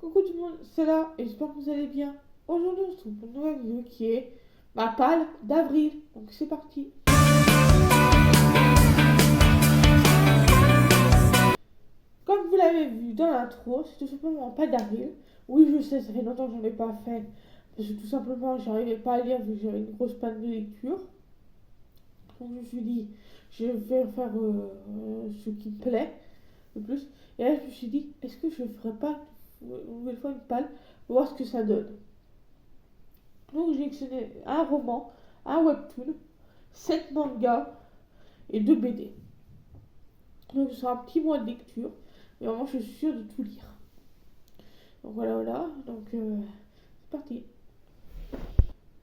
Coucou tout le monde, c'est là et j'espère que vous allez bien. Aujourd'hui on se retrouve pour une nouvelle vidéo qui est ma palle d'avril. Donc c'est parti. Comme vous l'avez vu dans l'intro, c'est tout simplement ma palle d'avril. Oui je sais, ça fait longtemps que j'en ai pas fait. Parce que tout simplement j'arrivais pas à lire vu que j'avais une grosse panne de lecture. Donc je me suis dit, je vais faire ce qui me plaît le plus. Et là je me suis dit, est-ce que je ne ferais pas une nouvelle fois une palle pour voir ce que ça donne. Donc j'ai sélectionné un roman, un webtoon, 7 mangas et 2 BD. Donc ce sera un petit mois de lecture, mais vraiment je suis sûre de tout lire. Donc voilà, donc c'est parti.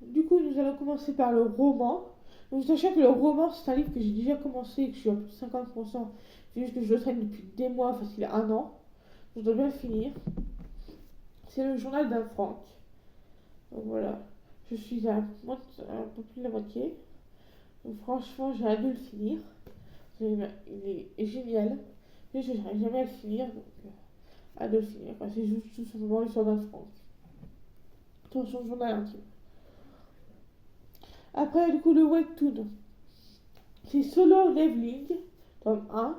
Du coup nous allons commencer par le roman. Donc sachant que le roman c'est un livre que j'ai déjà commencé et que je suis à plus de 50%, c'est juste que je le traîne depuis des mois, facile 1 an. Je dois bien le finir. C'est le journal d'Anne Frank. Donc voilà, je suis à un peu plus de la moitié. Donc franchement, j'ai hâte de le finir. Il est génial. Mais je n'arrive jamais à le finir, donc hâte de le finir. Enfin, c'est juste tout simplement l'histoire d'Anne Frank. Dans son journal intime. Après, du coup, le webtoon. C'est Solo Leveling, tome 1.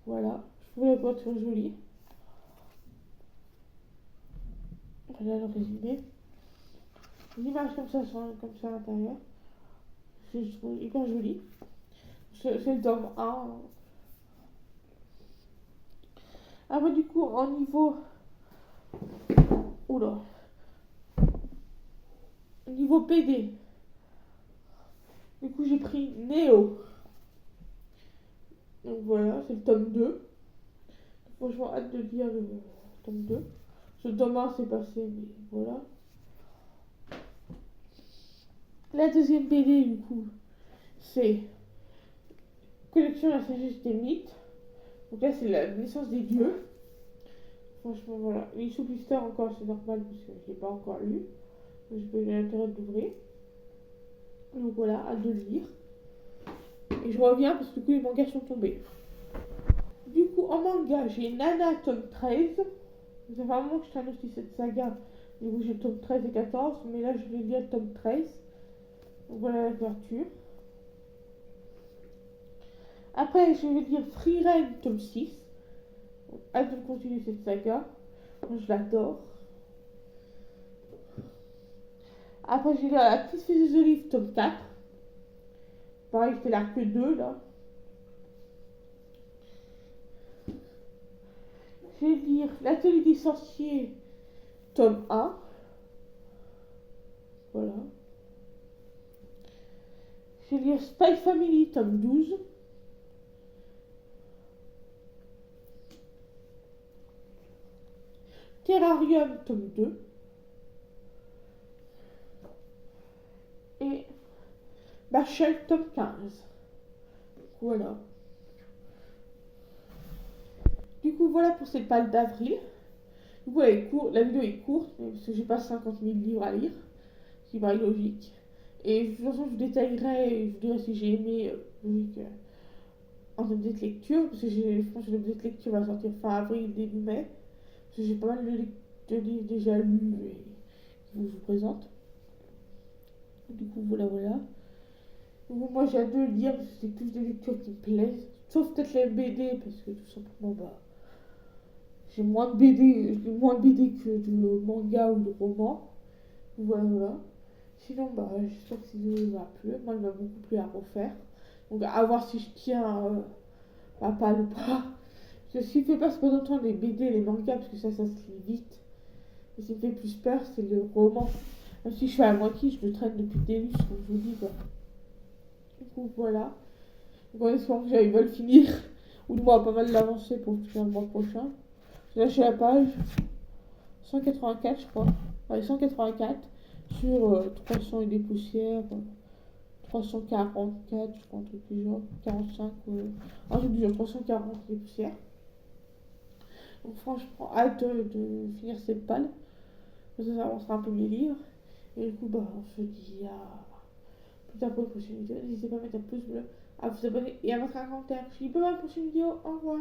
Voilà, je trouve la couverture jolie. Voilà le résumé. Une image comme ça à l'intérieur. Je trouve hyper jolie. C'est le tome 1. Après, du coup, en niveau. Oula. Niveau PD. Du coup, j'ai pris Neo. Donc voilà, c'est le tome 2. Franchement, hâte de lire le tome 2. Ce tome 1 s'est passé, mais voilà. La deuxième BD, du coup, c'est Collection La sagesse des mythes. Donc là, c'est la naissance des dieux. Franchement, voilà. Il est sous blister encore, c'est normal, parce que je l'ai pas encore lu. Donc, j'ai pas eu l'intérêt de l'ouvrir. Donc voilà, hâte de le lire. Et je reviens parce que du coup, les mangas sont tombés. Du coup, en manga, j'ai Nana tome 13. Ça fait un moment que je traîne aussi cette saga. Du coup, j'ai le tome 13 et 14. Mais là, je vais lire le tome 13. Donc voilà la couverture. Après, je vais lire Free Reign tome 6. Donc, hâte de continuer cette saga. Moi, je l'adore. Après, je vais lire La petite fée des olives tome 4. Pareil, c'était l'arc 2 là. Je vais lire L'atelier des sorciers tome 1. Voilà. Je vais lire Spy Family tome 12. Terrarium tome 2. Et Bachel tome 15. Voilà. Du coup, voilà pour cette palle d'avril. Du coup, la vidéo est courte, parce que j'ai pas 50 000 livres à lire, ce qui paraît logique. Et de toute façon, je vous détaillerai, je vous dirai si j'ai aimé, en objet de lecture, parce que je pense que l'objet de lecture va sortir fin avril, début mai, parce que j'ai pas mal de livres déjà lus et que je vous présente. Du coup, voilà. Donc, moi, j'ai hâte de lire, parce que c'est plus des lectures qui me plaisent, sauf peut-être les BD, parce que tout simplement, j'ai moins de BD que de manga ou de romans. Voilà. Sinon, j'espère que cette vidéo m'a plu. Moi, elle m'a beaucoup plu à refaire. Donc, à voir si je tiens ma palle ou pas. Parce que ce qui me fait peur, c'est pas autant les BD et les mangas, parce que ça se lit vite. Et ce qui me fait plus peur, c'est le roman. Même si je suis à la moitié, je le traîne depuis des lustres, comme je vous dis, quoi. Du coup, voilà. Donc, en espérant que j'arrive à le finir. Ou du moins, pas mal l'avancer pour finir le mois prochain. Là, je suis à la page 184, je crois. Ouais, 184 sur 300 et des poussières. 344, je crois, un truc du genre. 45, un truc du genre, 340 et des poussières. Donc, franchement, hâte de finir cette palle. Ça avancera un peu mes livres. Et du coup, on se dit à plus tard pour une prochaine vidéo. N'hésitez pas à mettre un pouce bleu, à vous abonner et à mettre un commentaire. Je vous dis pas à la prochaine vidéo. Au revoir.